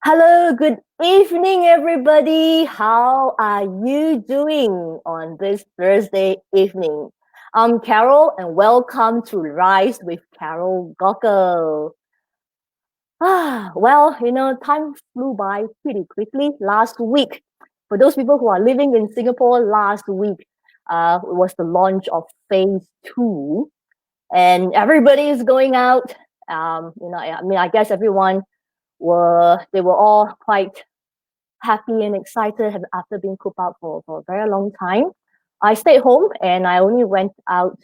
Hello, good evening, everybody. How are you doing on this Thursday evening? I'm Carol, and welcome to Rise with Carol Gockel. Time flew by pretty quickly last week. For those people who are living in Singapore, last week was the launch of Phase 2, and everybody is going out. I guess everyone they were all quite happy and excited after being cooped out for a very long time. I stayed home and I only went out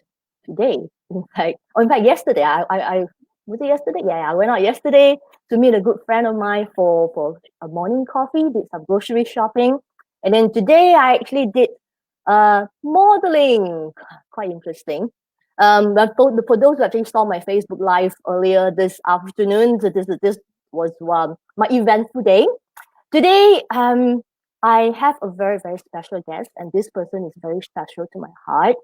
today. In fact, yesterday. I was it yesterday? Yeah, I went out yesterday to meet a good friend of mine for a morning coffee. Did some grocery shopping, and then today I actually did modeling. Quite interesting. But for those who actually saw my Facebook live earlier this afternoon, this was my eventful day. Today, I have a very, very special guest, and this person is very special to my heart.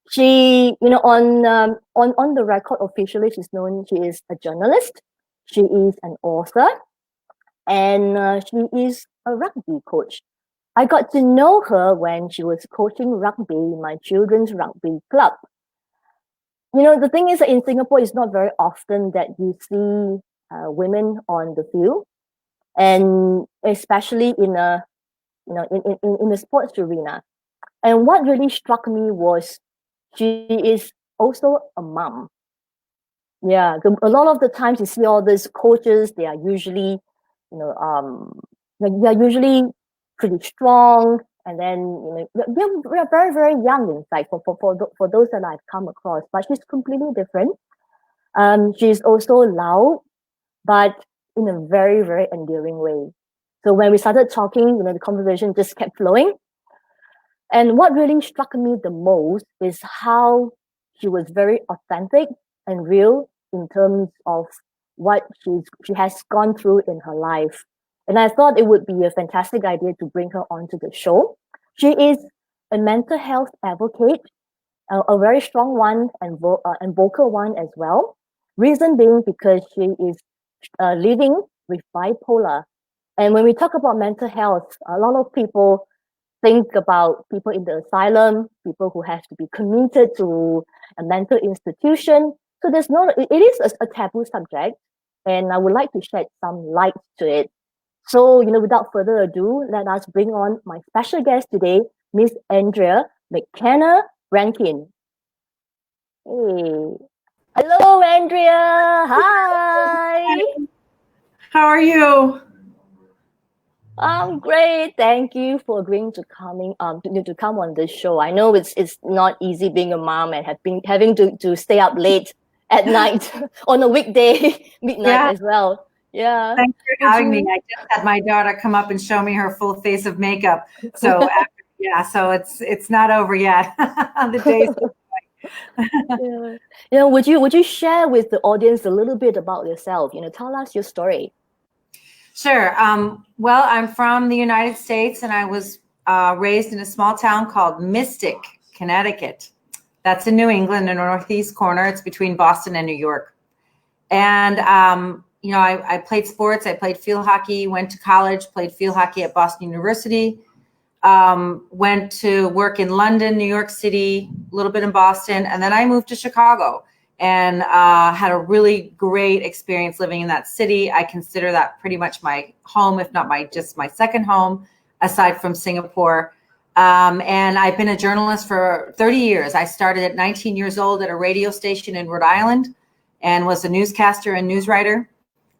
She, on the record officially, she is a journalist, she is an author, and she is a rugby coach. I got to know her when she was coaching rugby in my children's rugby club. The thing is that in Singapore, it's not very often that you see women on the field, and especially in the sports arena. And what really struck me was she is also a mom. Yeah, a lot of the times you see all these coaches, they are usually, they are usually pretty strong, and then they're very, very young. In fact, for those that I've come across, but she's completely different. She's also loud, but in a very, very endearing way. So when we started talking, the conversation just kept flowing. And what really struck me the most is how she was very authentic and real in terms of what she has gone through in her life. And I thought it would be a fantastic idea to bring her onto the show. She is a mental health advocate, a very strong one and vocal one as well. Reason being because she is living with bipolar. And when we talk about mental health, a lot of people think about people in the asylum, people who have to be committed to a mental institution. So it is a taboo subject, and I would like to shed some light to it. So, without further ado, let us bring on my special guest today, Miss Andrea McKenna Brankin. Hey. Hello, Andrea. Hi. How are you? I'm great. Thank you for agreeing to to come on this show. I know it's not easy being a mom and having to stay up late at night on a weekday, midnight as well. Yeah. Thanks for having me. I just had my daughter come up and show me her full face of makeup. So so it's not over yet. The day's Would you share with the audience a little bit about yourself? Tell us your story. Sure. Well, I'm from the United States, and I was raised in a small town called Mystic, Connecticut. That's in New England, in the northeast corner. It's between Boston and New York. And I played sports. I played field hockey. Went to college. Played field hockey at Boston University. Went to work in London, New York City, a little bit in Boston, and then I moved to Chicago. And had a really great experience living in that city. I consider that pretty much my home, if not my second home, aside from Singapore. And I've been a journalist for 30 years. I started at 19 years old at a radio station in Rhode Island and was a newscaster and news writer.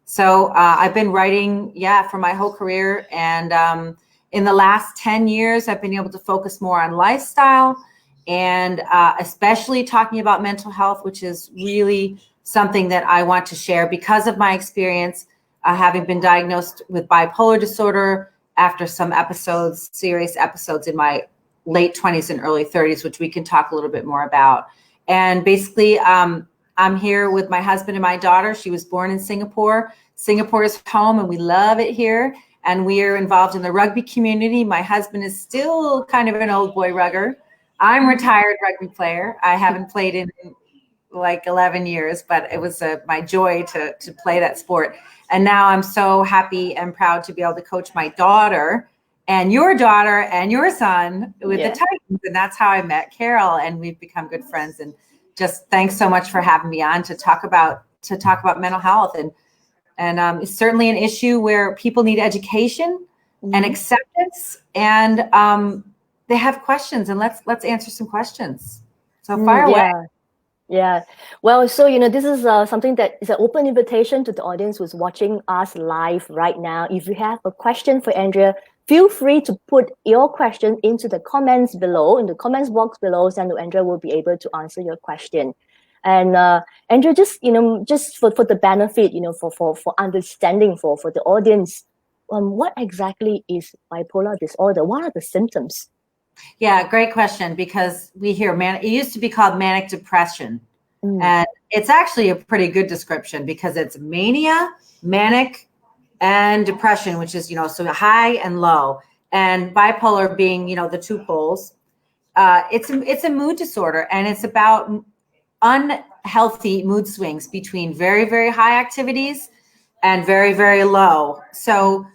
So I've been writing, for my whole career. And in the last 10 years, I've been able to focus more on lifestyle, and especially talking about mental health, which is really something that I want to share because of my experience, having been diagnosed with bipolar disorder after some serious episodes in my late 20s and early 30s, which we can talk a little bit more about. And basically, I'm here with my husband and my daughter. She was born in Singapore. Singapore is home, and we love it here. And we are involved in the rugby community. My husband is still kind of an old boy rugger. I'm a retired rugby player. I haven't played in like 11 years, but it was my joy to play that sport. And now I'm so happy and proud to be able to coach my daughter and your son with the Titans. And that's how I met Carol, and we've become good friends. And just thanks so much for having me on to talk about mental health. And it's certainly an issue where people need education and acceptance, and they have questions, and let's answer some questions. So fire away. Yeah. Well, so, this is something that is an open invitation to the audience who's watching us live right now. If you have a question for Andrea, feel free to put your question into the comments below, in the comments box below, and Andrea will be able to answer your question. And Andrea, just for the benefit, for understanding for the audience, what exactly is bipolar disorder? What are the symptoms? Yeah, great question, because we hear it used to be called manic depression. And it's actually a pretty good description, because it's mania, manic, and depression, which is, so high and low, and bipolar being, the two poles. It's a mood disorder, and it's about unhealthy mood swings between very, very high activities and very, very low. So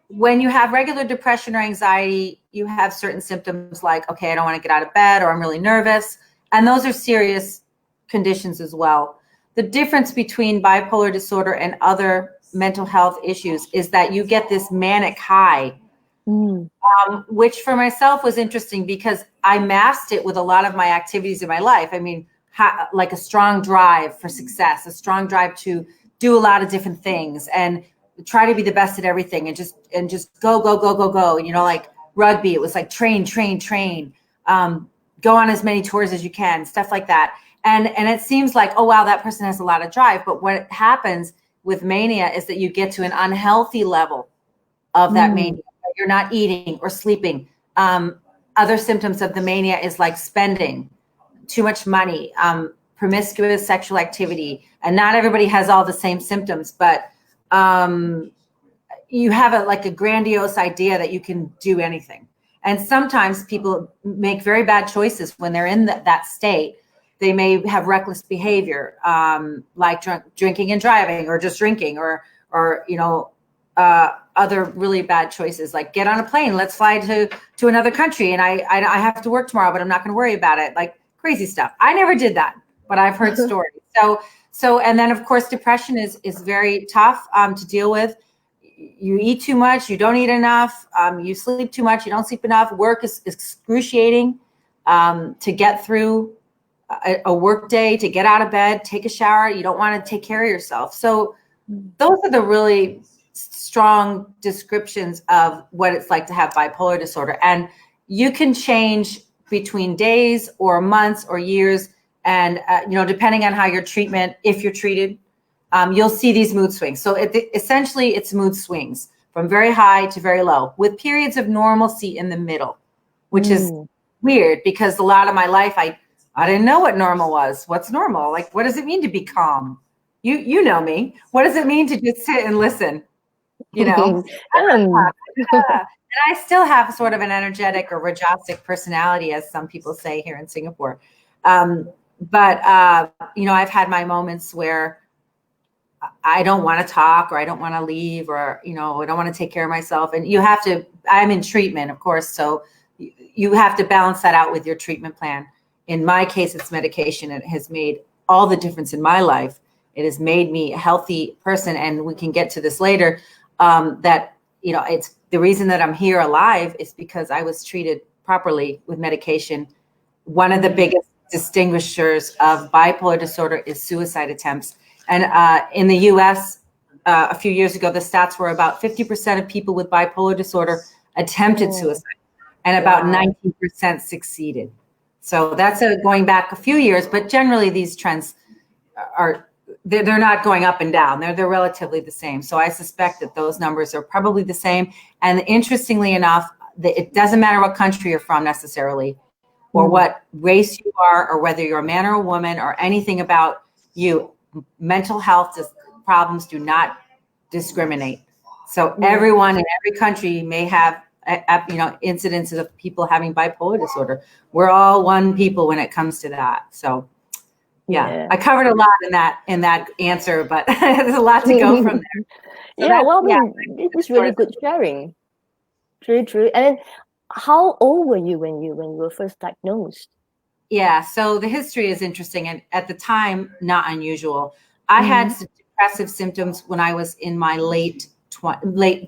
when you have regular depression or anxiety, you have certain symptoms like, okay, I don't want to get out of bed, or I'm really nervous. And those are serious conditions as well. The difference between bipolar disorder and other mental health issues is that you get this manic high, which for myself was interesting, because I masked it with a lot of my activities in my life. I mean, like a strong drive for success, a strong drive to do a lot of different things and try to be the best at everything, and just go, like rugby. It was like train, go on as many tours as you can, stuff like that. And it seems like, oh, wow, that person has a lot of drive. But what happens with mania is that you get to an unhealthy level of that mania. You're not eating or sleeping. Other symptoms of the mania is like spending too much money, promiscuous sexual activity. And not everybody has all the same symptoms, but you have a grandiose idea that you can do anything. And sometimes people make very bad choices when they're in that state. They may have reckless behavior, like drinking and driving, or just drinking, or other really bad choices, like get on a plane, let's fly to another country, and I have to work tomorrow, but I'm not going to worry about it. Like crazy stuff. I never did that, but I've heard stories. So, and then of course, depression is very tough to deal with. You eat too much, you don't eat enough, you sleep too much, you don't sleep enough. Work is excruciating to get through a work day, to get out of bed, take a shower. You don't want to take care of yourself. So those are the really strong descriptions of what it's like to have bipolar disorder. And you can change between days or months or years. And, depending on how your treatment, if you're treated, you'll see these mood swings. So essentially it's mood swings from very high to very low, with periods of normalcy in the middle, which is weird, because a lot of my life, I didn't know what normal was. What's normal? Like, what does it mean to be calm? You know me. What does it mean to just sit and listen? And I still have sort of an energetic or rajasic personality, as some people say here in Singapore. But I've had my moments where I don't want to talk, or I don't want to leave, or, I don't want to take care of myself. And I'm in treatment, of course. So you have to balance that out with your treatment plan. In my case, it's medication. It has made all the difference in my life. It has made me a healthy person. And we can get to this later, that, it's the reason that I'm here alive is because I was treated properly with medication. One of the biggest distinguishers of bipolar disorder is suicide attempts. And in the US, a few years ago, the stats were about 50% of people with bipolar disorder attempted suicide, and about 19% succeeded. So that's going back a few years, but generally these trends they're not going up and down. They're relatively the same. So I suspect that those numbers are probably the same. And interestingly enough, it doesn't matter what country you're from necessarily, or what race you are, or whether you're a man or a woman, or anything about you. Mental health problems do not discriminate. So everyone in every country may have incidences of people having bipolar disorder. We're all one people when it comes to that. So Yeah, Yeah. I covered a lot in that answer, but there's a lot to go from there. So Yeah, that's, well, I yeah, mean, this is really good sharing. True, true. And how old were you when you were first diagnosed? yeah. So the history is interesting, and at the time, not unusual. I had Mm, some depressive symptoms when I was in my late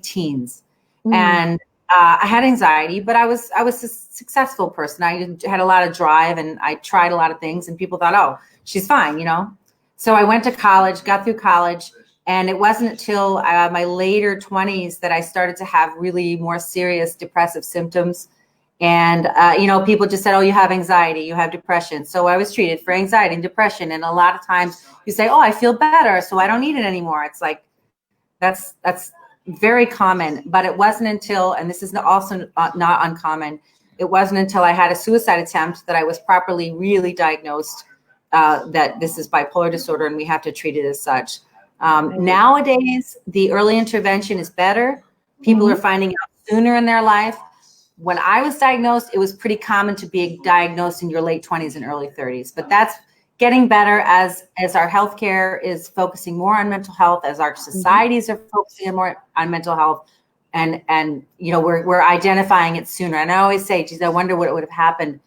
teens, mm, and I had anxiety, but I was a successful person. I had a lot of drive, and I tried a lot of things, and people thought, oh, she's fine, you know. So I went to college, got through college, and it wasn't until my later 20s that I started to have really more serious depressive symptoms. And, you know, people just said, oh, you have anxiety, you have depression. So I was treated for anxiety and depression. And a lot of times you say, oh, I feel better, so I don't need it anymore. It's like, that's very common. But it wasn't until, and this is also not uncommon, it wasn't until I had a suicide attempt that I was properly really diagnosed that this is bipolar disorder and we have to treat it as such. right. Nowadays, the early intervention is better. People are Mm-hmm. finding out sooner in their life. When I was diagnosed, it was pretty common to be diagnosed in your late 20s and early 30s. But that's getting better as our healthcare is focusing more on mental health, as our Mm-hmm. societies are focusing more on mental health, and you know we're identifying it sooner. And I always say, geez, I wonder what would have happened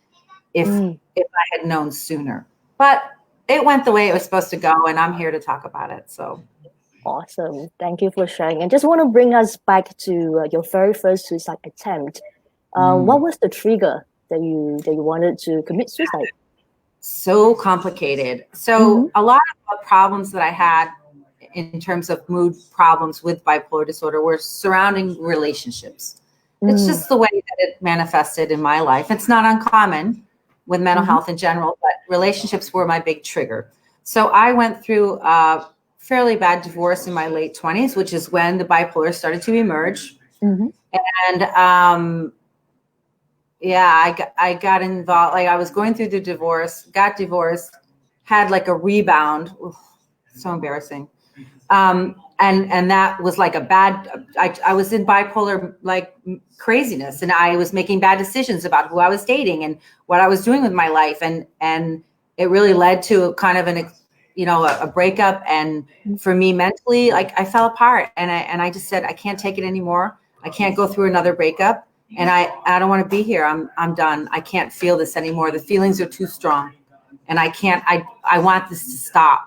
if Mm, I had known sooner. But it went the way it was supposed to go, and I'm here to talk about it. So awesome. Thank you for sharing. And just want to bring us back to your very first suicide attempt. What was the trigger that you wanted to commit suicide? so complicated. Mm-hmm. So a lot of the problems that I had in terms of mood problems with bipolar disorder were surrounding relationships. It's Mm, just the way that it manifested in my life. It's not uncommon with mental mm-hmm. health in general, but relationships were my big trigger. So I went through a fairly bad divorce in my late 20s, which is when the bipolar started to emerge. Mm-hmm. And yeah, I got involved. Like I was going through the divorce, got divorced, had like a rebound. Oof, so embarrassing. And that was like a bad. I was in bipolar like craziness, and I was making bad decisions about who I was dating and what I was doing with my life, and it really led to kind of an you know a breakup. And for me mentally, like I fell apart, and I just said I can't take it anymore. I can't go through another breakup. And I don't want to be here. I'm done. I can't feel this anymore. The feelings are too strong, and I want this to stop.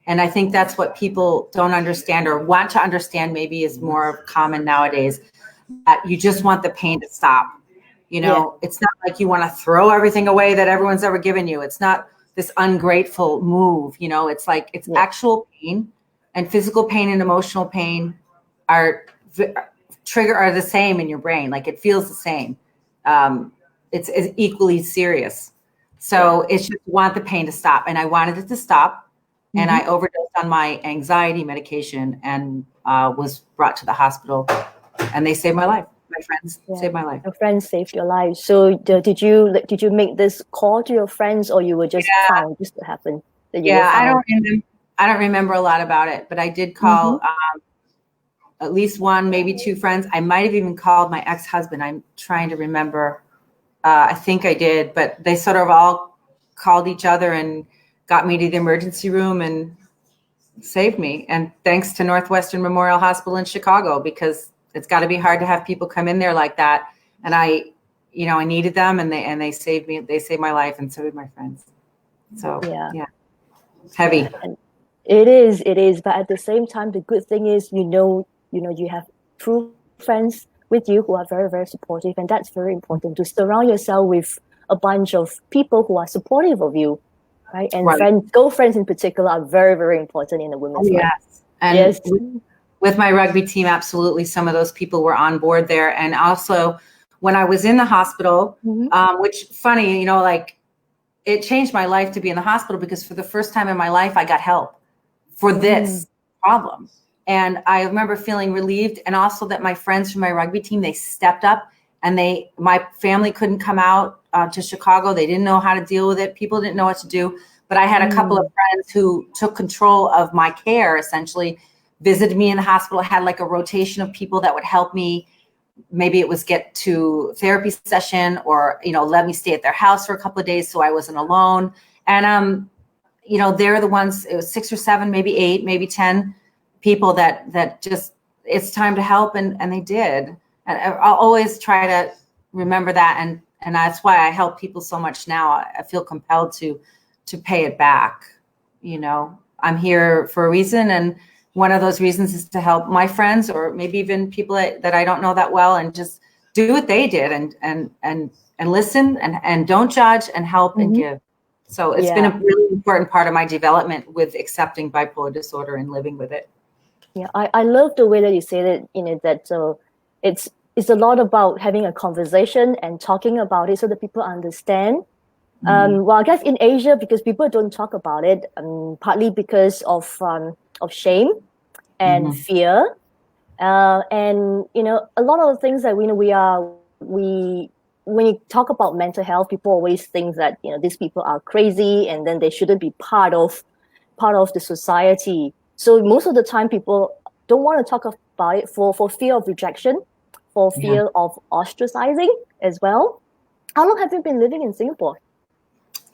And I think that's what people don't understand or want to understand. Maybe is more common nowadays. That you just want the pain to stop. You Yeah. know, it's not like you want to throw everything away that everyone's ever given you. It's not this ungrateful move. You know, it's like it's Yeah. actual pain, and physical pain and emotional pain are trigger are the same in your brain. Like it feels the same. Um, it's equally serious. Yeah. So it's just want the pain to stop. And I wanted it to stop. And Mm-hmm. I overdosed on my anxiety medication and was brought to the hospital. And they saved my life. My friends Yeah. saved my life. Your friends saved your life. So did you make this call to your friends, or you were just Yeah, found, just to happen that you were yeah. found? I don't remember a lot about it, but I did Mm-hmm. call at least one, maybe two friends. I might have even called my ex-husband. I'm trying to remember. I think I did, but they sort of all called each other and got me to the emergency room and saved me. And thanks to Northwestern Memorial Hospital in Chicago, because it's got to be hard to have people come in there like that. And you know, I needed them, and they saved me. They saved my life, and so did my friends. So Yeah. yeah, heavy. And it is. But at the same time, the good thing is, you have true friends with you who are very, very supportive, and that's very important to surround yourself with a bunch of people who are supportive of you, right? And Right. girlfriends in particular are very, very important in a Oh woman's life. yes. And Yes. with my rugby team, absolutely, some of those people were on board there. And also, when I was in the hospital, Mm-hmm. which funny, you know, like it changed my life to be in the hospital because for the first time in my life, I got help for Mm, this problem. And I remember feeling relieved, and also that my friends from my rugby team, they stepped up, and my family couldn't come out to Chicago. They didn't know how to deal with it. People didn't know what to do. But I had a couple of mm, friends who took control of my care, essentially visited me in the hospital, had like a rotation of people that would help me. Maybe it was get to therapy session, or, you know, let me stay at their house for a couple of days so I wasn't alone. And they're the ones, it was 6 or 7, maybe 8, maybe 10 people that just, it's time to help. And they did. And I'll always try to remember that. And that's why I help people so much now. I feel compelled to pay it back. I'm here for a reason. And one of those reasons is to help my friends, or maybe even people that I don't know that well, and just do what they did and listen and don't judge and help and give. So it's been a really important part of my development with accepting bipolar disorder and living with it. Yeah, I love the way that you say that, that it's a lot about having a conversation and talking about it so that people understand. Well, I guess in Asia, because people don't talk about it, partly because of shame and fear, and a lot of the things that we when you talk about mental health, people always think that these people are crazy and then they shouldn't be part of the society. So most of the time, people don't want to talk about it for fear of rejection, for fear of ostracizing as well. How long have you been living in Singapore?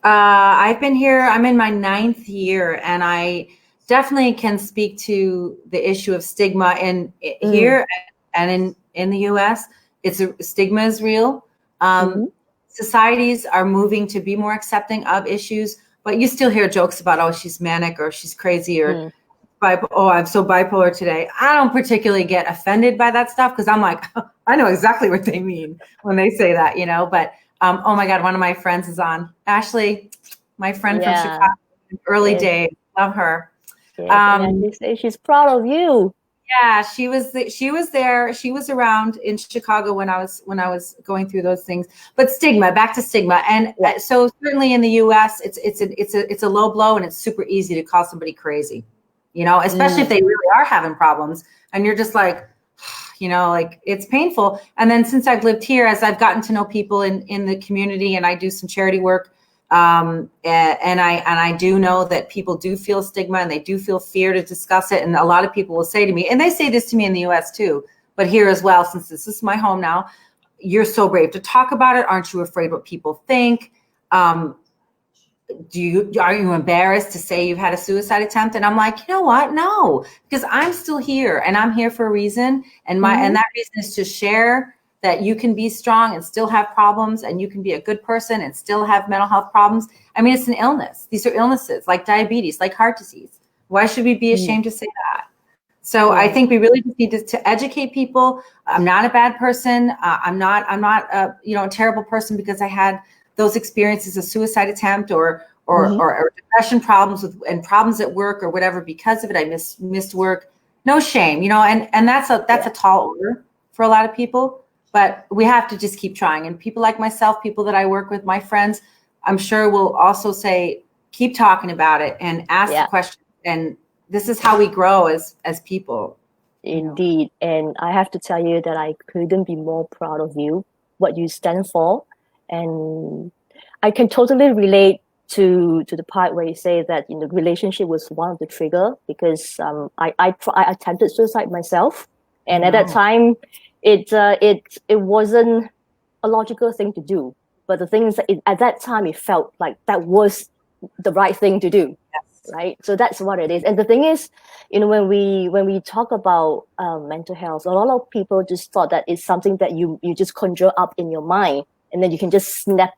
I've been here, I'm in my 9th year, and I definitely can speak to the issue of stigma here and in the US. Stigma is real. Societies are moving to be more accepting of issues, but you still hear jokes about, oh, she's manic, or she's crazy, or oh, I'm so bipolar today. I don't particularly get offended by that stuff, because I'm like, I know exactly what they mean when they say that, but oh my God, one of my friends is on. Ashley, my friend from Chicago, early days. Love her. She's proud of you. Yeah, she was there. She was around in Chicago when I was going through those things. But back to stigma. And so certainly in the US, it's a low blow, and it's super easy to call somebody crazy, especially if they really are having problems. And you're just like, like, it's painful. And then since I've lived here, as I've gotten to know people in the community, and I do some charity work, and I do know that people do feel stigma, and they do feel fear to discuss it. And a lot of people will say to me, and they say this to me in the US too, but here as well, since this is my home now, you're so brave to talk about it. Aren't you afraid what people think? Are you embarrassed to say you've had a suicide attempt? And I'm like, you know what? No, because I'm still here, and I'm here for a reason. And and that reason is to share that you can be strong and still have problems, and you can be a good person and still have mental health problems. I mean, it's an illness. These are illnesses like diabetes, like heart disease. Why should we be ashamed to say that? So I think we really just need to educate people. I'm not a bad person. I'm not a terrible person because I had those experiences, a suicide attempt or depression problems and problems at work or whatever because of it. I missed work. No shame, and that's a tall order for a lot of people. But we have to just keep trying. And people like myself, people that I work with, my friends, I'm sure will also say, keep talking about it and ask the question. And this is how we grow as people. Indeed. And I have to tell you that I couldn't be more proud of you, what you stand for. And I can totally relate to the part where you say that relationship was one of the trigger, because I attempted suicide myself. And at that time, it wasn't a logical thing to do. But the thing is that at that time, it felt like that was the right thing to do. Yes. Right? So that's what it is. And the thing is, when we talk about mental health, a lot of people just thought that it's something that you just conjure up in your mind, and then you can just snap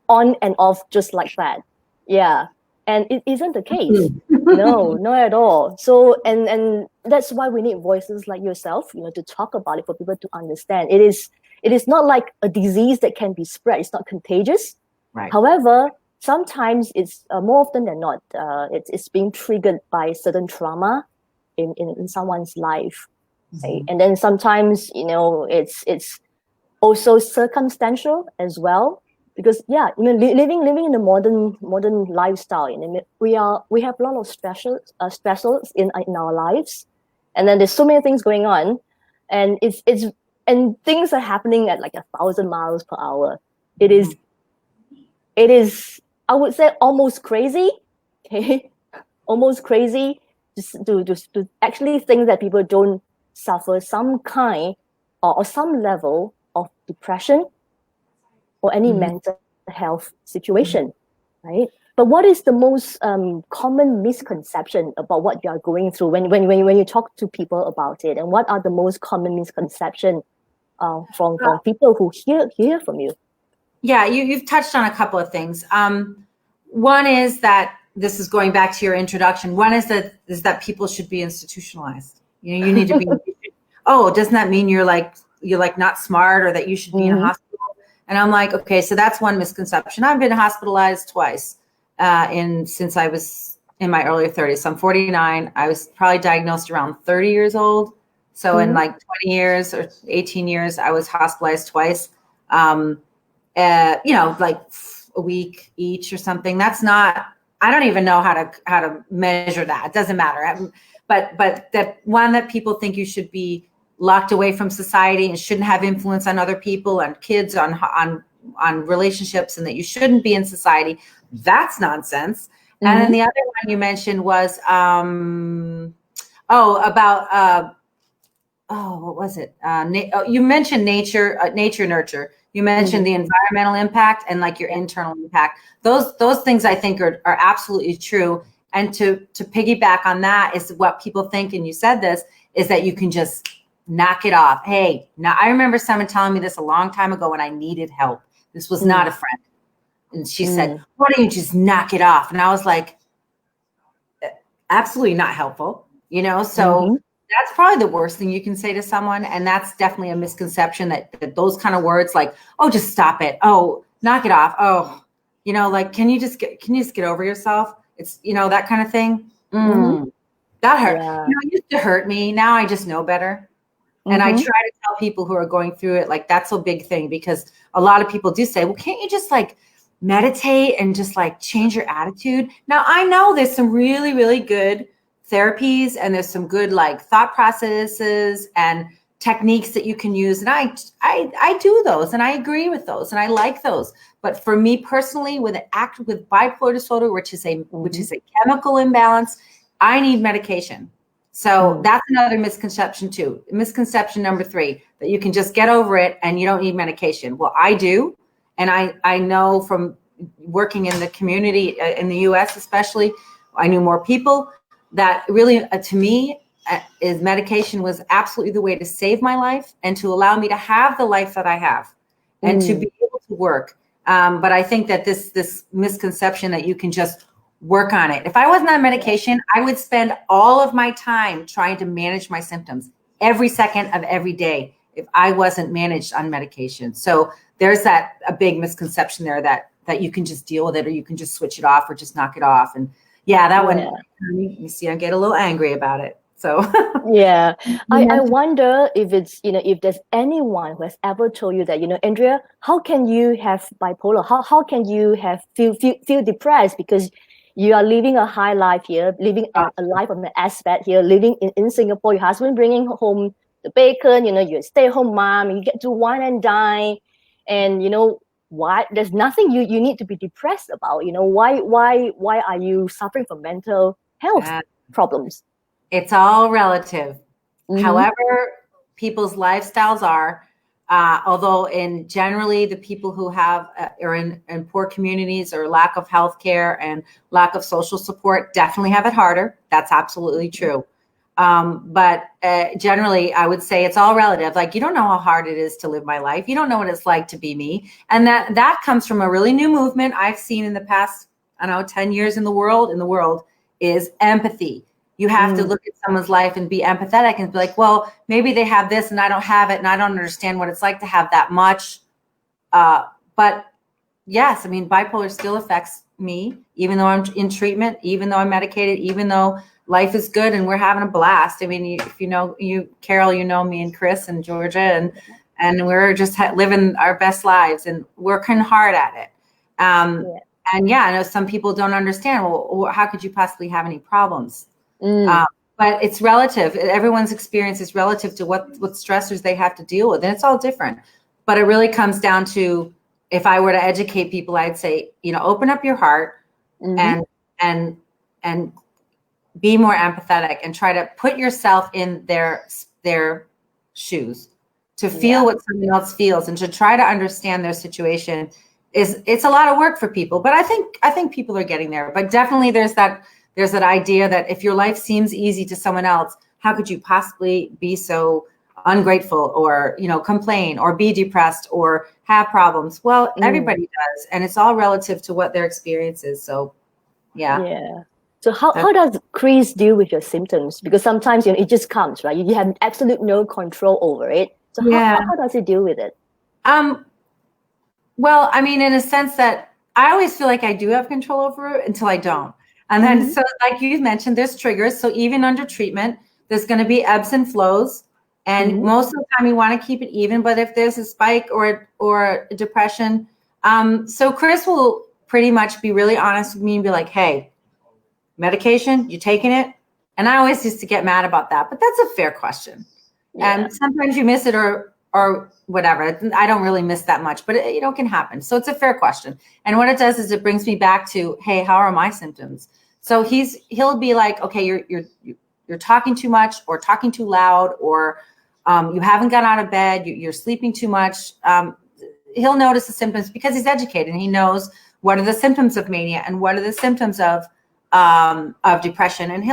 on and off just like that. Yeah. And it isn't the case. No, not at all. So, and that's why we need voices like yourself, to talk about it for people to understand. It is not like a disease that can be spread. It's not contagious. Right. However, sometimes it's more often than not, it's being triggered by certain trauma in someone's life. Right? And then sometimes, it's also circumstantial as well. Because living in the modern lifestyle, we have a lot of stressors in our lives, and then there's so many things going on, and and things are happening at like 1,000 miles per hour. It is I would say almost crazy, okay, almost crazy to actually think that people don't suffer some kind or some level of depression or any mental health situation, right? But what is the most common misconception about what you are going through when you talk to people about it? And what are the most common misconceptions from people who hear from you? Yeah, you've touched on a couple of things. One is that this is going back to your introduction. One is that people should be institutionalized. You know, you need to be. Oh, doesn't that mean you're like not smart, or that you should be in a hospital? And I'm like, okay, so that's one misconception. I've been hospitalized twice since I was in my early 30s. So I'm 49. I was probably diagnosed around 30 years old. So in like 20 years or 18 years, I was hospitalized twice. You know, like a week each or something. That's not, I don't even know how to measure that. It doesn't matter. But that one, that people think you should be locked away from society and shouldn't have influence on other people, on kids, on relationships, and that you shouldn't be in society. That's nonsense. And then the other one you mentioned was, what was it? You mentioned nature, nurture. You mentioned the environmental impact and like your internal impact. Those things I think are absolutely true. And to piggyback on that is what people think, and you said this, is that you can just knock it off. Hey, now I remember someone telling me this a long time ago when I needed help. This was not a friend. And she said, why don't you just knock it off? And I was like, absolutely not helpful, you know? So that's probably the worst thing you can say to someone. And that's definitely a misconception that those kind of words like, oh, just stop it. Oh, knock it off. Oh, you know, like, can you just get over yourself? It's, you know, that kind of thing. That hurt. Yeah. You know, it used to hurt me. Now I just know better. And I try to tell people who are going through it, like, that's a big thing, because a lot of people do say, well, can't you just like meditate and just like change your attitude? Now, I know there's some really, really good therapies, and there's some good like thought processes and techniques that you can use. And I do those, and I agree with those, and I like those. But for me personally, with bipolar disorder, which is a chemical imbalance, I need medication. So that's another misconception too. Misconception number 3, that you can just get over it and you don't need medication. Well, I do. And I know from working in the community in the US, especially, I knew more people that really, to me, is medication was absolutely the way to save my life and to allow me to have the life that I have and to be able to work. But I think that this misconception that you can just work on it. If I wasn't on medication, I would spend all of my time trying to manage my symptoms every second of every day if I wasn't managed on medication. So there's a big misconception there that you can just deal with it, or you can just switch it off, or just knock it off. And one, you see, I get a little angry about it. So yeah, I wonder if it's, you know, if there's anyone who has ever told you that, you know, Andrea, how can you have bipolar? How can you have feel depressed, because you are living a high life here, living a life of an aspect here, living in Singapore, your husband bringing home the bacon, you know, you're a stay-at-home mom, you get to wine and dine, and you know what? There's nothing you need to be depressed about. You know, why are you suffering from mental health problems? It's all relative. However, people's lifestyles are, although generally the people who are in poor communities, or lack of healthcare and lack of social support, definitely have it harder. That's absolutely true. But generally, I would say it's all relative. Like, you don't know how hard it is to live my life. You don't know what it's like to be me. And that comes from a really new movement I've seen in the past, 10 years in the world, is empathy. You have to look at someone's life and be empathetic and be like, well, maybe they have this and I don't have it, and I don't understand what it's like to have that much. But yes, I mean, bipolar still affects me, even though I'm in treatment, even though I'm medicated, even though life is good and we're having a blast. I mean, if you know Carol, you know me and Chris and Georgia, and we're just living our best lives and working hard at it. And yeah, I know some people don't understand, well, how could you possibly have any problems? But it's relative. Everyone's experience is relative to what stressors they have to deal with. And it's all different. But it really comes down to, if I were to educate people, I'd say, you know, open up your heart and be more empathetic, and try to put yourself in their shoes, to feel what someone else feels, and to try to understand their situation. it's a lot of work for people, but I think people are getting there. But definitely there's that idea that if your life seems easy to someone else, how could you possibly be so ungrateful or, complain or be depressed or have problems? Well, everybody does, and it's all relative to what their experience is. So yeah. Yeah. So how does Chris deal with your symptoms? Because sometimes it just comes, right? You have absolute no control over it. So how does he deal with it? Well, I mean, in a sense that I always feel like I do have control over it until I don't. And then, so like you mentioned, there's triggers. So even under treatment, there's going to be ebbs and flows. And most of the time you want to keep it even. But if there's a spike or a depression, so Chris will pretty much be really honest with me and be like, hey, medication, you taking it? And I always used to get mad about that. But that's a fair question. Yeah. And sometimes you miss it or whatever. I don't really miss that much, but it can happen. So it's a fair question. And what it does is it brings me back to, hey, how are my symptoms? So he'll be like, okay, you're talking too much or talking too loud, or you haven't gotten out of bed, you're sleeping too much. He'll notice the symptoms because he's educated and he knows what are the symptoms of mania and what are the symptoms of depression. And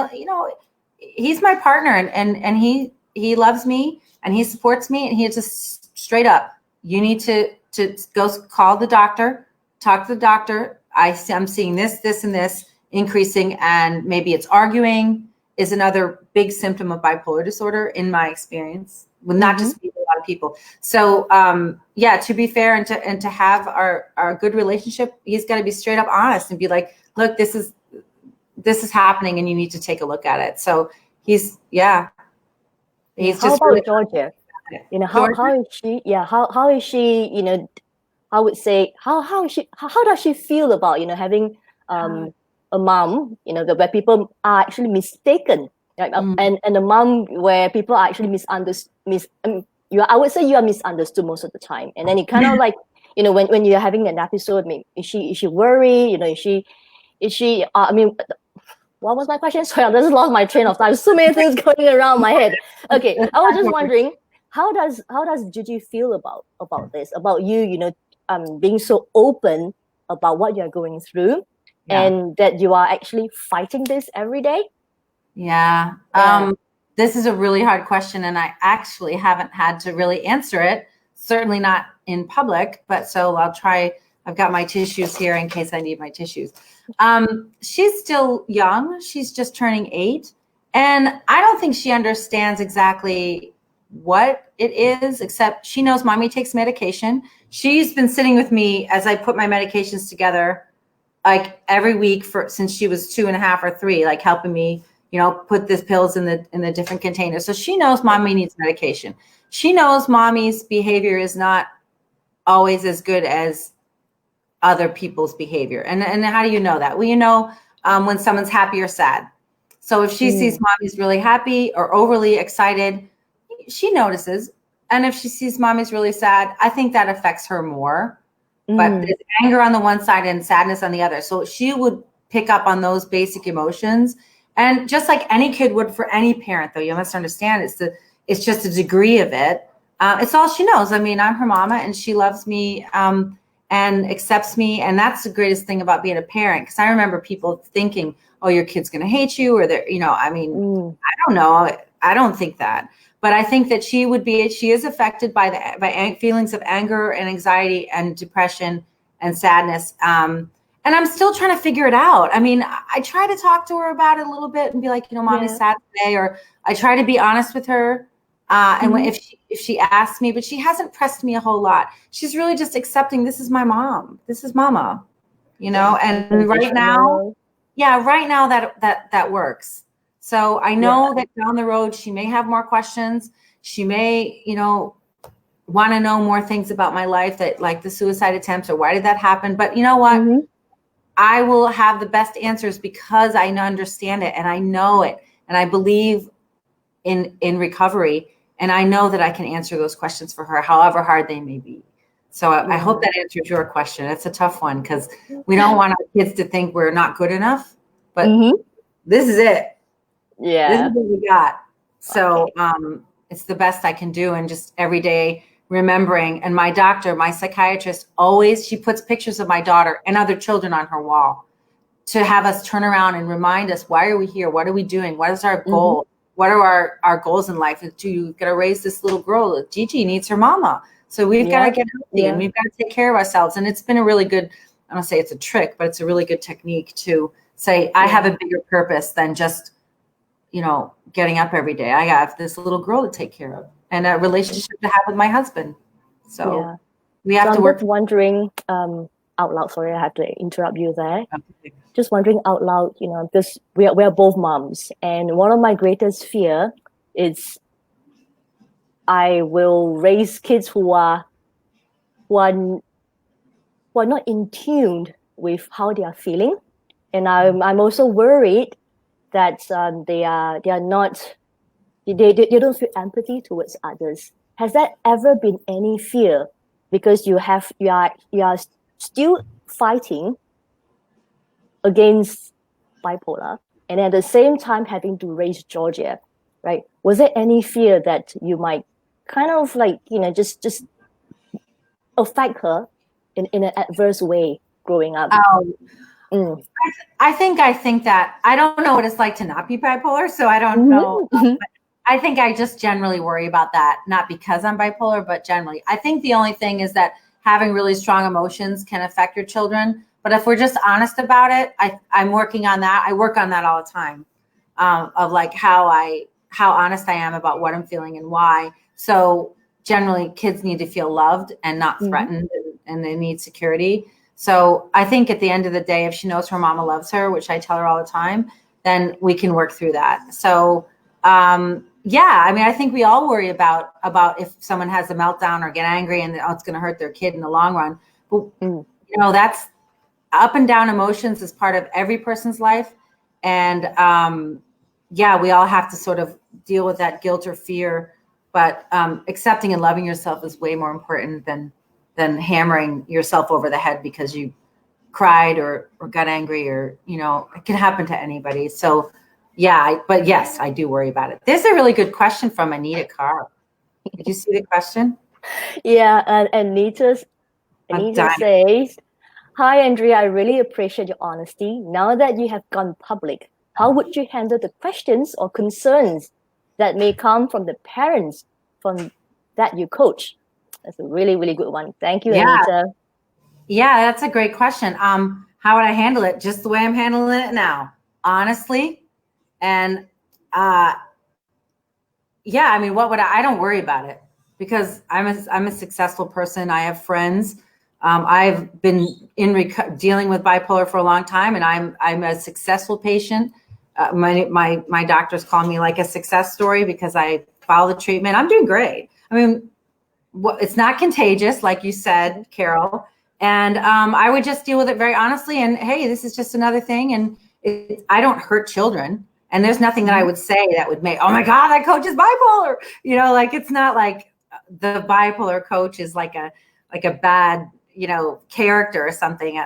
he's my partner and he loves me and he supports me, and he just straight up, you need to go call the doctor, talk to the doctor. I'm seeing this, and this increasing, and maybe it's arguing is another big symptom of bipolar disorder in my experience, with not just me, but a lot of people. So to be fair and to have our good relationship, he's got to be straight up honest and be like, look, this is happening and you need to take a look at it. So he's how about really Georgia? How is she? Yeah, how is she? I would say how does she feel about having a mom where people are actually mistaken, right? And a mom where people are actually misunderstood. I would say you are misunderstood most of the time, and then it kind of like when you're having an episode, is she worried? Is she? What was my question? Sorry, I just lost my train of thought. So many things going around my head. Okay, I was just wondering, how does Gigi feel about this? About you, being so open about what you're going through, and that you are actually fighting this every day? Yeah. This is a really hard question, and I actually haven't had to really answer it. Certainly not in public, but so I'll try. I've got my tissues here in case I need my tissues. She's still young. She's just turning 8. And I don't think she understands exactly what it is, except she knows mommy takes medication. She's been sitting with me as I put my medications together, like every week since she was 2.5 or 3, like helping me, put these pills in the different containers. So she knows mommy needs medication. She knows mommy's behavior is not always as good as other people's behavior. And how do you know that? Well, when someone's happy or sad. So if she sees mommy's really happy or overly excited, she notices. And if she sees mommy's really sad, I think that affects her more. But there's anger on the one side and sadness on the other. So she would pick up on those basic emotions. And just like any kid would for any parent, though, you must understand it's just a degree of it. It's all she knows. I mean, I'm her mama and she loves me and accepts me. And that's the greatest thing about being a parent. Because I remember people thinking, oh, your kid's going to hate you, or I don't know. I don't think that. But I think that she is affected by feelings of anger and anxiety and depression and sadness. And I'm still trying to figure it out. I mean, I try to talk to her about it a little bit and be like, mommy's sad today, or I try to be honest with her. And if she asks me, but she hasn't pressed me a whole lot. She's really just accepting, this is my mom. This is mama, and right now, that works. So I know that down the road, she may have more questions. She may, want to know more things about my life, that like the suicide attempts or why did that happen? But you know what? I will have the best answers because I understand it and I know it. And I believe in recovery. And I know that I can answer those questions for her, however hard they may be. So I hope that answers your question. It's a tough one because we don't want our kids to think we're not good enough, but this is it. Yeah. This is what we got. So it's the best I can do. And just every day remembering. And my doctor, my psychiatrist, always, she puts pictures of my daughter and other children on her wall to have us turn around and remind us, why are we here? What are we doing? What is our goal? What are our goals in life? To got to raise this little girl. Gigi needs her mama. So we've got to get healthy and we've got to take care of ourselves. And it's been a really good, I don't say it's a trick, but it's a really good technique to say, I have a bigger purpose than just, getting up every day. I have this little girl to take care of and a relationship to have with my husband. So we have to work. I'm just wondering out loud, sorry, I have to interrupt you there. Just wondering out loud, because we're both moms, and one of my greatest fear is I will raise kids who are not in tune with how they are feeling, and I'm also worried that they don't feel empathy towards others. Has that ever been any fear? Because you are still fighting against bipolar, and at the same time having to raise Georgia, right? Was there any fear that you might kind of just affect her in an adverse way growing up? I think that I don't know what it's like to not be bipolar, so I don't know. I think I just generally worry about that, not because I'm bipolar, but generally. I think the only thing is that having really strong emotions can affect your children. But if we're just honest about it, I'm working on that. I work on that all the time, of like how honest I am about what I'm feeling and why. So generally, kids need to feel loved and not threatened, and they need security. So I think at the end of the day, if she knows her mama loves her, which I tell her all the time, then we can work through that. So I think we all worry about if someone has a meltdown or get angry and it's going to hurt their kid in the long run. But that's up and down emotions is part of every person's life. And we all have to sort of deal with that guilt or fear, but accepting and loving yourself is way more important than hammering yourself over the head because you cried or got angry, or it can happen to anybody. So but yes, I do worry about it. There's a really good question from Anita Carr. Did you see the question? Yeah, and Anita says, "Hi, Andrea, I really appreciate your honesty. Now that you have gone public, how would you handle the questions or concerns that may come from the parents from that you coach?" That's a really, really good one. Thank you, Anita. Yeah, that's a great question. How would I handle it? Just the way I'm handling it now, honestly. And what would I don't worry about it because I'm a successful person. I have friends. I've been dealing with bipolar for a long time, and I'm a successful patient. My doctors call me like a success story because I follow the treatment. I'm doing great. I mean, it's not contagious, like you said, Carol. And I would just deal with it very honestly. And hey, this is just another thing. And I don't hurt children. And there's nothing that I would say that would make, oh my God, that coach is bipolar. It's not like the bipolar coach is like a bad, character or something.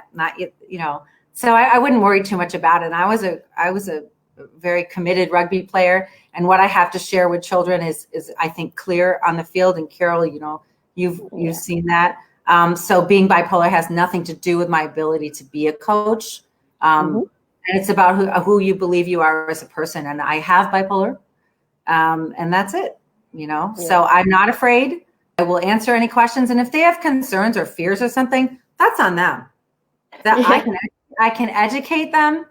So I wouldn't worry too much about it. And I was a very committed rugby player. And what I have to share with children is I think clear on the field. And Carol, you've seen that. So being bipolar has nothing to do with my ability to be a coach. And it's about who you believe you are as a person. And I have bipolar, and that's it, So I'm not afraid. I will answer any questions. And if they have concerns or fears or something, that's on them. I can educate them,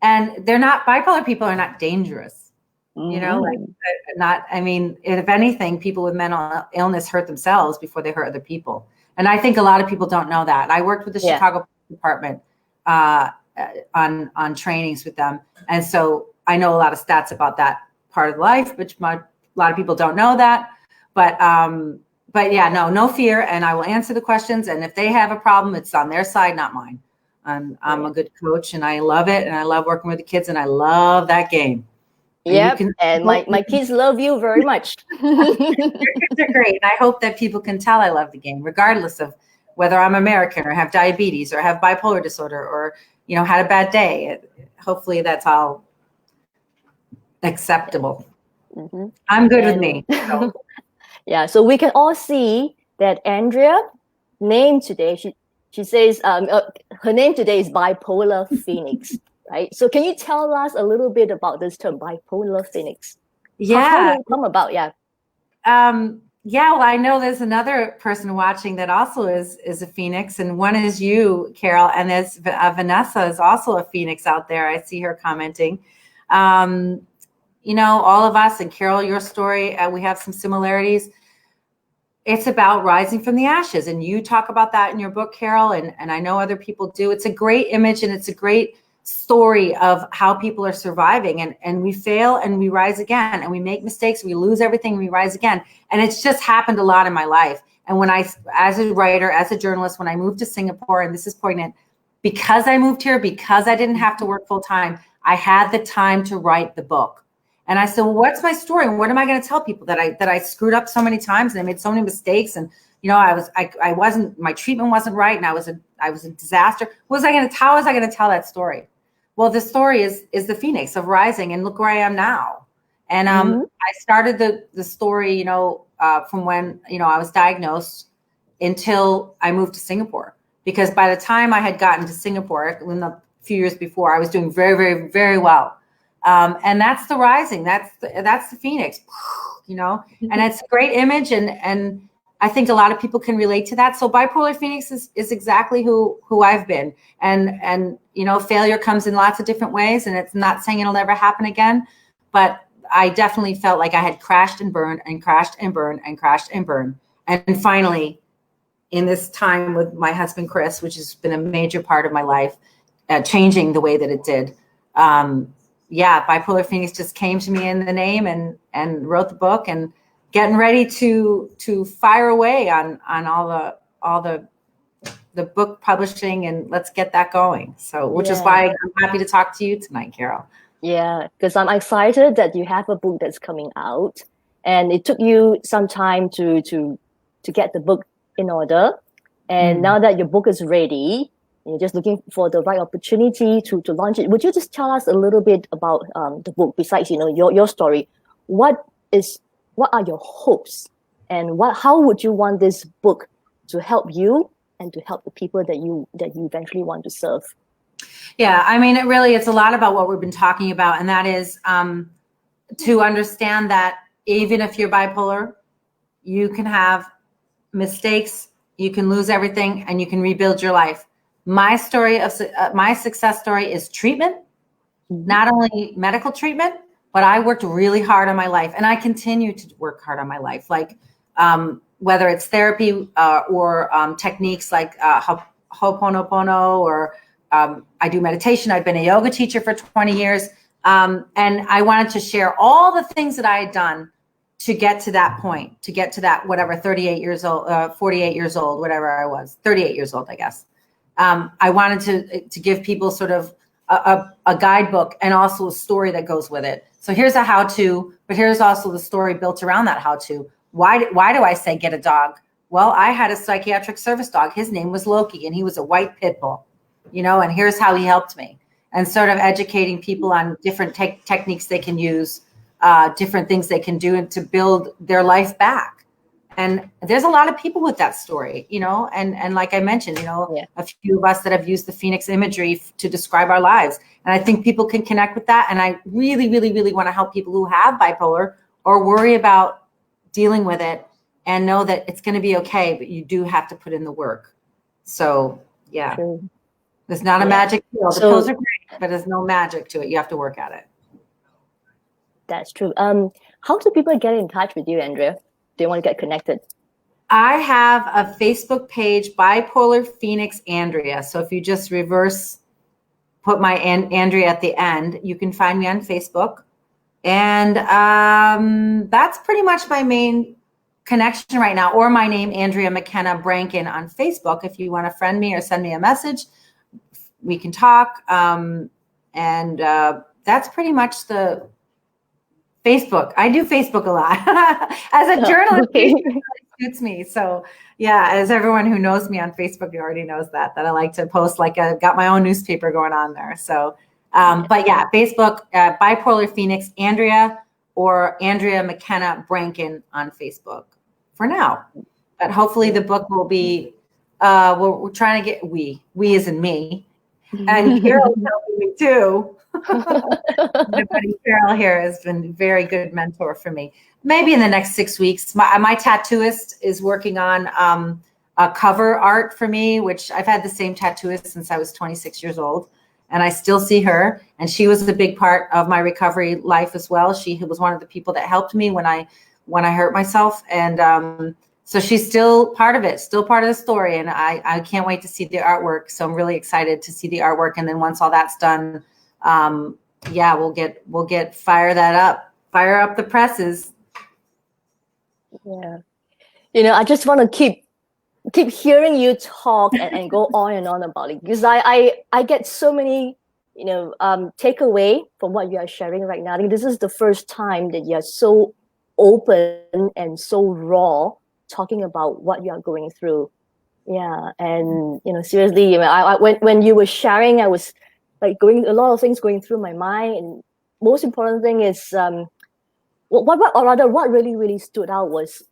and they're not, bipolar people are not dangerous. If anything, people with mental illness hurt themselves before they hurt other people. And I think a lot of people don't know that. I worked with the Chicago Department on trainings with them. And so I know a lot of stats about that part of life, which a lot of people don't know that. But no fear. And I will answer the questions. And if they have a problem, it's on their side, not mine. I'm a good coach, and I love it. And I love working with the kids, and I love that game. Yep, and my kids love you very much. Your kids are great. And I hope that people can tell I love the game, regardless of whether I'm American or have diabetes or have bipolar disorder or, had a bad day. Hopefully that's all acceptable. I'm good with me. So. So we can all see that Andrea name today, she says her name today is Bipolar Phoenix, right? So can you tell us a little bit about this term, Bipolar Phoenix? How Yeah. did it come about? Yeah. Yeah, well, I know there's another person watching that also is a Phoenix, and one is you, Carol, and there's Vanessa is also a Phoenix out there. I see her commenting. Um, all of us, and Carol, your story, we have some similarities. It's about rising from the ashes, and you talk about that in your book, Carol, and I know other people do. It's a great image, and it's a great story of how people are surviving, and we fail and we rise again, and we make mistakes, we lose everything, we rise again. And it's just happened a lot in my life. And when I, as a writer, as a journalist, when I moved to Singapore, and this is poignant, because I moved here, because I didn't have to work full time, I had the time to write the book. And I said, well, what's my story? And what am I going to tell people? That I screwed up so many times and I made so many mistakes, and I wasn't, my treatment wasn't right, and I was a disaster. How was I going to tell that story? Well, the story is the Phoenix of rising, and look where I am now. And I started the story, from when I was diagnosed until I moved to Singapore, because by the time I had gotten to Singapore, in the few years before, I was doing very, very, very well. And that's the rising. That's the Phoenix, and it's a great image. And I think a lot of people can relate to that. So Bipolar Phoenix is exactly who I've been. And failure comes in lots of different ways, and it's not saying it'll never happen again, but I definitely felt like I had crashed and burned and crashed and burned and crashed and burned. And finally, in this time with my husband, Chris, which has been a major part of my life, changing the way that it did, Bipolar Phoenix just came to me in the name, and wrote the book, and getting ready to fire away on all the book publishing, and let's get that going. So, which is why I'm happy to talk to you tonight, Carol. Yeah, because I'm excited that you have a book that's coming out, and it took you some time to get the book in order, and now that your book is ready, you're just looking for the right opportunity to launch it. Would you just tell us a little bit about the book? Besides, your story, what are your hopes, and how would you want this book to help you and to help the people that you eventually want to serve? Yeah, I mean, it's a lot about what we've been talking about, and that is to understand that even if you're bipolar, you can have mistakes, you can lose everything, and you can rebuild your life. My story of my success story is treatment, not only medical treatment, but I worked really hard on my life, and I continue to work hard on my life. Like whether it's therapy or techniques like Ho'oponopono, or I do meditation. I've been a yoga teacher for 20 years. And I wanted to share all the things that I had done to get to that point, to get to that, whatever, 38 years old, 48 years old, whatever I was, 38 years old, I guess. I wanted to give people sort of a guidebook, and also a story that goes with it. So here's a how-to, but here's also the story built around that how-to. Why do I say get a dog? Well, I had a psychiatric service dog. His name was Loki, and he was a white pit bull, and here's how he helped me. And sort of educating people on different techniques they can use, different things they can do to build their life back. And there's a lot of people with that story, and like I mentioned, a few of us that have used the Phoenix imagery to describe our lives. And I think people can connect with that. And I really, really, really want to help people who have bipolar or worry about dealing with it, and know that it's going to be okay, but you do have to put in the work. So, yeah. True. There's not a magic pill. The pills are great, but there's no magic to it. You have to work at it. That's true. How do people get in touch with you, Andrea? Do you want to get connected? I have a Facebook page, Bipolar Phoenix Andrea. So if you just put my Andrea at the end, you can find me on Facebook. And that's pretty much my main connection right now. Or my name, Andrea McKenna Brankin, on Facebook. If you want to friend me or send me a message, we can talk. And that's pretty much the Facebook. I do Facebook a lot. As a journalist, it suits me. So yeah, as everyone who knows me on Facebook already knows that I like to post, like I've got my own newspaper going on there. So, but yeah, Facebook, Bipolar Phoenix Andrea, or Andrea McKenna Brankin on Facebook for now. But hopefully the book will be, we're trying to get, we as in me, and Carol's helping me too. My buddy Carol here has been a very good mentor for me. Maybe in the next 6 weeks. My tattooist is working on a cover art for me, which I've had the same tattooist since I was 26 years old. And I still see her. And she was a big part of my recovery life as well. She was one of the people that helped me when I hurt myself. And so she's still part of it, still part of the story. And I can't wait to see the artwork. So I'm really excited to see the artwork. And then once all that's done, yeah, we'll get fire up the presses. Yeah. You know, I just want to keep hearing you talk and go on and on about it, because I get so many, you know, takeaway from what you are sharing right now. I think this is the first time that you're so open and so raw talking about what you are going through. Yeah. And, you know, seriously, you know, when you were sharing, I was like a lot of things going through my mind. And most important thing is, what really stood out was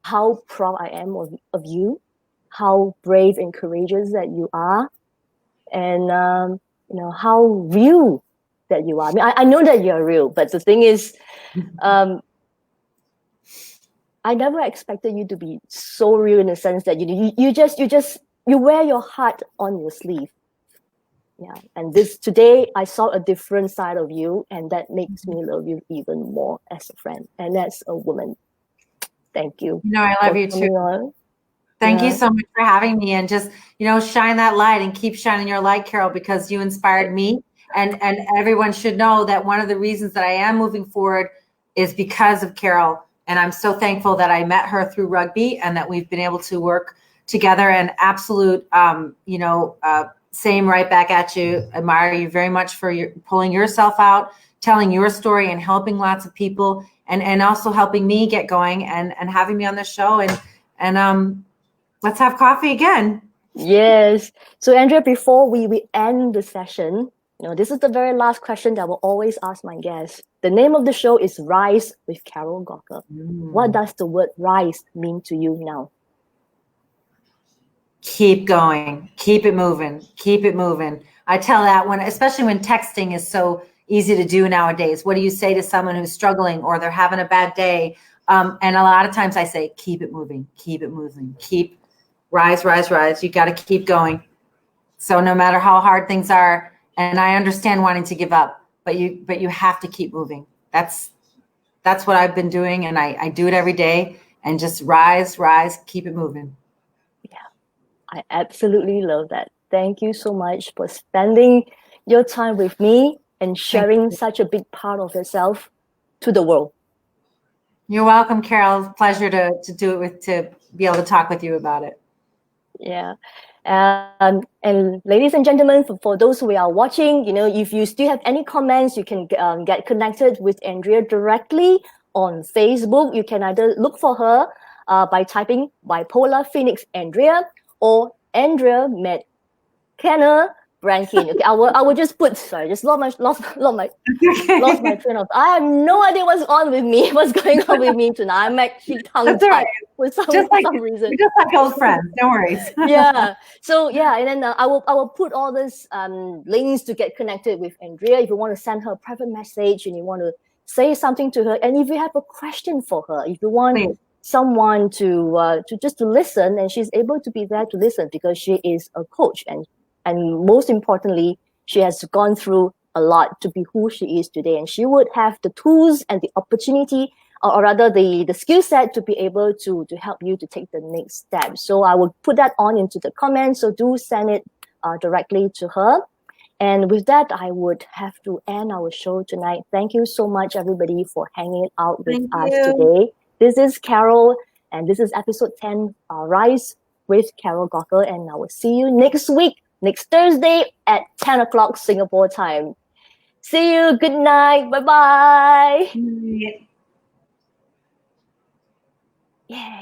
how proud I am of you, how brave and courageous that you are, and you know, how real that you are. I mean, I know that you're real, but the thing is, I never expected you to be so real in the sense that you wear your heart on your sleeve. Yeah, and today I saw a different side of you, and that makes me love you even more as a friend and as a woman. Thank you. No, I love you too. Thank you so much for having me, and just, you know, shine that light and keep shining your light, Carol, because you inspired me, and everyone should know that one of the reasons that I am moving forward is because of Carol. And I'm so thankful that I met her through rugby and that we've been able to work together. And absolute, you know, same right back at you. Admire you very much for pulling yourself out, telling your story, and helping lots of people, and also helping me get going and having me on the show. And let's have coffee again. Yes. So Andrea, before we end the session, you know, this is the very last question that I will always ask my guests. The name of the show is Rise with Carol Gockel. What does the word rise mean to you now? Keep going, keep it moving, keep it moving. I tell that especially when texting is so easy to do nowadays. What do you say to someone who's struggling or they're having a bad day? And a lot of times I say, keep it moving, keep it moving, rise. You got to keep going. So no matter how hard things are, and I understand wanting to give up, but you have to keep moving. That's what I've been doing, and I do it every day. And just rise, keep it moving. I absolutely love that. Thank you so much for spending your time with me and sharing such a big part of yourself to the world. You're welcome, Carol. Pleasure to do it to be able to talk with you about it. Yeah. And ladies and gentlemen, for those who are watching, you know, if you still have any comments, you can get connected with Andrea directly on Facebook. You can either look for her by typing Bipolar Phoenix Andrea or Andrea McKenna Brankin. Okay, I will just put, sorry, just lost my train of thought. I have no idea what's going on with me tonight. I'm actually tongue-tied for some reason. Just like old friends, no worries. Yeah. So yeah, and then I will put all these links to get connected with Andrea. If you want to send her a private message and you want to say something to her, and if you have a question for her, if you want someone to just to listen, and she's able to be there to listen because she is a coach, and most importantly, she has gone through a lot to be who she is today, and she would have the tools and the opportunity, or rather the skill set, to be able to help you to take the next step. So I will put that on into the comments, so do send it directly to her. And with that, I would have to end our show tonight. Thank you so much, everybody, for hanging out with us today. This is Carol, and this is episode 10, Rise with Carol Gockel, and I will see you next week, next Thursday at 10 o'clock Singapore time. See you. Good night. Bye-bye. Yay.